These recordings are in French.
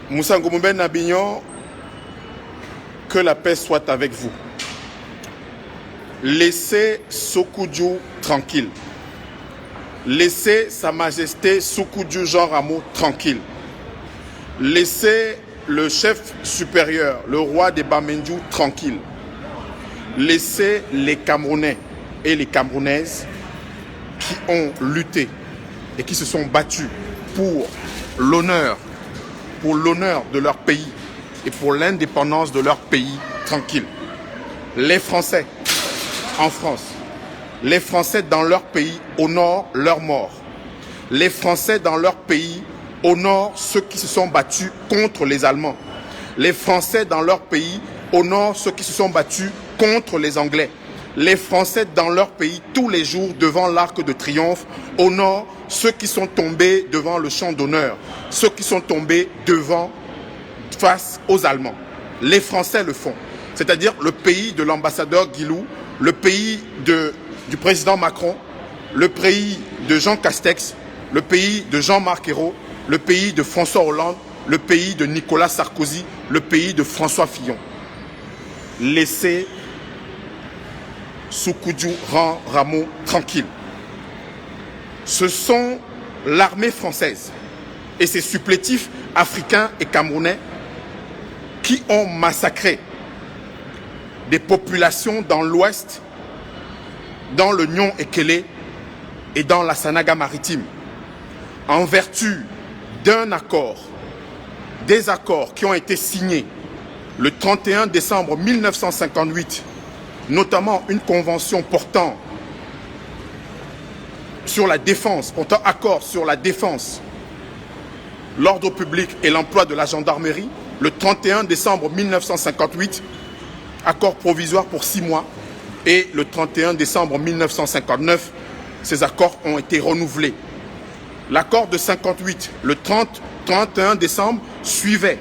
Moussa Ngoumoumben Nabignon, que la paix soit avec vous. Laissez Sékou tranquille. Laissez Sa Majesté Sékou Jean Ramo tranquille. Laissez le chef supérieur, le roi des Bamendjou, tranquille. Laissez les Camerounais et les Camerounaises qui ont lutté et qui se sont battus pour l'honneur de leur pays et pour l'indépendance de leur pays tranquille. Les Français en France, les Français dans leur pays honorent leurs morts. Les Français dans leur pays honorent ceux qui se sont battus contre les Allemands. Les Français dans leur pays honorent ceux qui se sont battus contre les Anglais. Les Français dans leur pays, tous les jours, devant l'Arc de Triomphe, honorent ceux qui sont tombés devant le champ d'honneur, ceux qui sont tombés face aux Allemands. Les Français le font. C'est-à-dire le pays de l'ambassadeur Guilou, le pays du président Macron, le pays de Jean Castex, le pays de Jean-Marc Ayrault, le pays de François Hollande, le pays de Nicolas Sarkozy, le pays de François Fillon. Laissez Sékou Ramo tranquille. Ce sont l'armée française et ses supplétifs africains et camerounais qui ont massacré des populations dans l'ouest, dans le Nyon-Ekele et dans la Sanaga maritime, en vertu d'un accord, des accords qui ont été signés le 31 décembre 1958, notamment une convention portant sur la défense, portant accord sur la défense, l'ordre public et l'emploi de la gendarmerie, le 31 décembre 1958, accord provisoire pour 6 mois, et le 31 décembre 1959, ces accords ont été renouvelés. L'accord de 58, le 31 décembre, suivait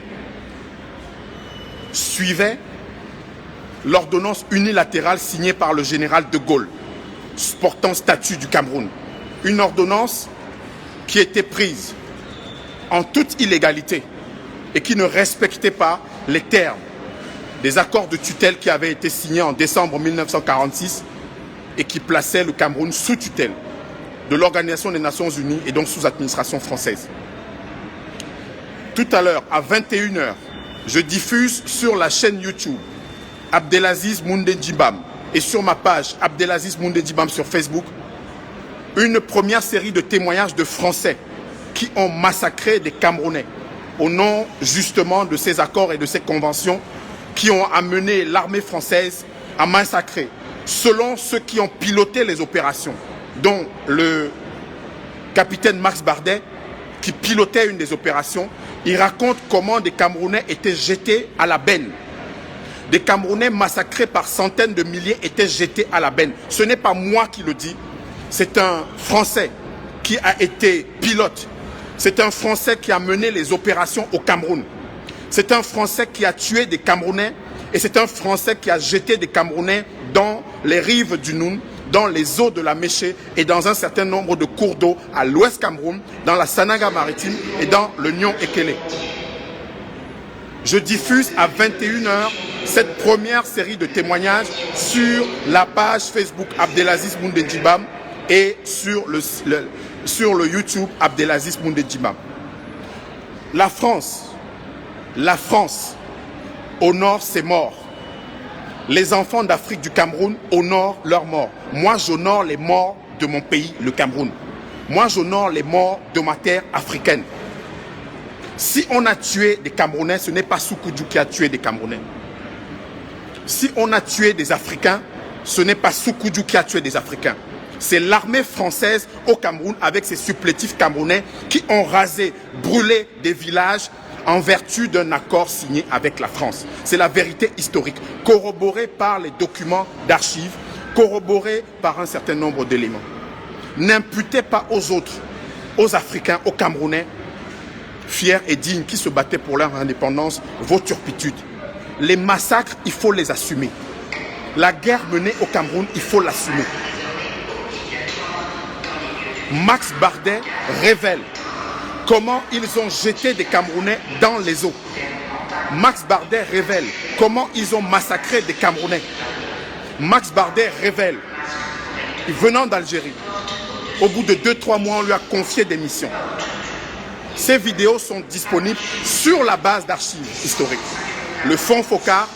l'ordonnance unilatérale signée par le général de Gaulle, portant statut du Cameroun. Une ordonnance qui était prise en toute illégalité et qui ne respectait pas les termes des accords de tutelle qui avaient été signés en décembre 1946 et qui plaçaient le Cameroun sous tutelle de l'Organisation des Nations Unies et donc sous administration française. Tout à l'heure, à 21 h, je diffuse sur la chaîne YouTube Abdelaziz Moundé Djibam et sur ma page Abdelaziz Moundé Djibam sur Facebook une première série de témoignages de Français qui ont massacré des Camerounais au nom justement de ces accords et de ces conventions qui ont amené l'armée française à massacrer, selon ceux qui ont piloté les opérations, dont le capitaine Max Bardet, qui pilotait une des opérations. Il raconte comment des Camerounais étaient jetés à la benne. Des Camerounais massacrés par centaines de milliers étaient jetés à la benne. Ce n'est pas moi qui le dis, c'est un Français qui a été pilote. C'est un Français qui a mené les opérations au Cameroun. C'est un Français qui a tué des Camerounais et c'est un Français qui a jeté des Camerounais dans les rives du Noun, dans les eaux de la Méché et dans un certain nombre de cours d'eau à l'ouest Cameroun, dans la Sanaga maritime et dans le Nyon-Ekele. Je diffuse à 21 h cette première série de témoignages sur la page Facebook Abdelaziz Moundé Djibam et sur le YouTube Abdelaziz Moundé Djibam. La France honore ses morts. Les enfants d'Afrique du Cameroun honorent leurs morts. Moi, j'honore les morts de mon pays, le Cameroun. Moi, j'honore les morts de ma terre africaine. Si on a tué des Camerounais, ce n'est pas Sékou qui a tué des Camerounais. Si on a tué des Africains, ce n'est pas Sékou qui a tué des Africains. C'est l'armée française au Cameroun avec ses supplétifs camerounais qui ont rasé, brûlé des villages en vertu d'un accord signé avec la France. C'est la vérité historique, corroborée par les documents d'archives, corroborée par un certain nombre d'éléments. N'imputez pas aux autres, aux Africains, aux Camerounais, fiers et dignes qui se battaient pour leur indépendance, vos turpitudes. Les massacres, il faut les assumer. La guerre menée au Cameroun, il faut l'assumer. Max Bardet révèle comment ils ont jeté des Camerounais dans les eaux. Max Bardet révèle comment ils ont massacré des Camerounais. Max Bardet révèle, venant d'Algérie, au bout de 2-3 mois, on lui a confié des missions. Ces vidéos sont disponibles sur la base d'archives historiques. Le fonds FOCAR,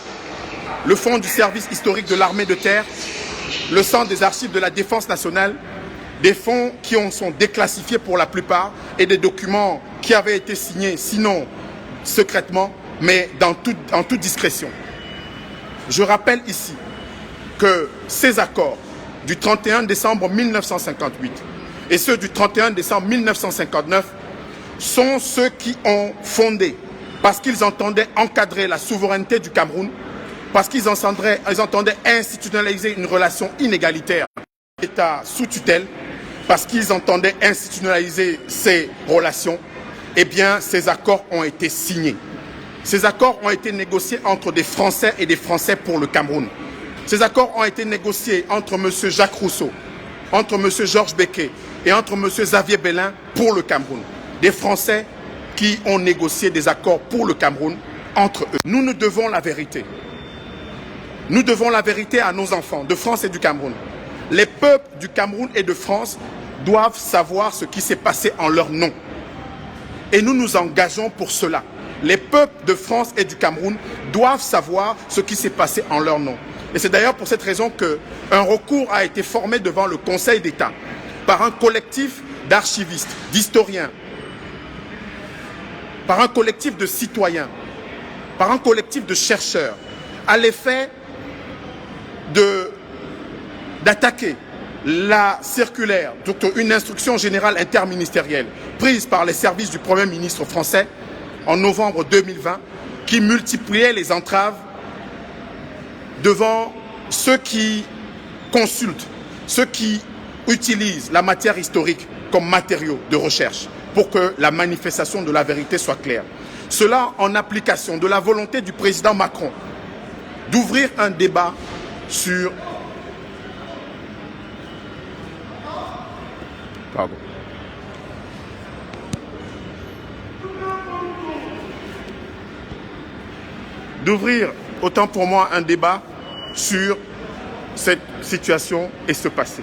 le fonds du service historique de l'armée de terre, le centre des archives de la défense nationale, des fonds qui sont déclassifiés pour la plupart et des documents qui avaient été signés, sinon secrètement, mais en toute discrétion. Je rappelle ici que ces accords du 31 décembre 1958 et ceux du 31 décembre 1959 sont ceux qui ont fondé, parce qu'ils entendaient encadrer la souveraineté du Cameroun, parce qu'ils entendaient institutionnaliser une relation inégalitaire, État sous tutelle, parce qu'ils entendaient institutionnaliser ces relations, eh bien, ces accords ont été signés. Ces accords ont été négociés entre des Français et des Français pour le Cameroun. Ces accords ont été négociés entre M. Jacques Rousseau, entre M. Georges Becquet et entre M. Xavier Bellin pour le Cameroun. Des Français qui ont négocié des accords pour le Cameroun entre eux. Nous nous devons la vérité. Nous devons la vérité à nos enfants de France et du Cameroun. Les peuples du Cameroun et de France doivent savoir ce qui s'est passé en leur nom. Et nous nous engageons pour cela. Les peuples de France et du Cameroun doivent savoir ce qui s'est passé en leur nom. Et c'est d'ailleurs pour cette raison qu'un recours a été formé devant le Conseil d'État par un collectif d'archivistes, d'historiens, par un collectif de citoyens, par un collectif de chercheurs, à l'effet d'attaquer la circulaire, donc une instruction générale interministérielle prise par les services du Premier ministre français en novembre 2020, qui multipliait les entraves devant ceux qui consultent, ceux qui utilisent la matière historique comme matériau de recherche pour que la manifestation de la vérité soit claire. Cela en application de la volonté du président Macron d'ouvrir un débat sur... Pardon. D'ouvrir, autant pour moi, un débat sur cette situation et ce passé.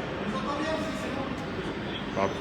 Pardon.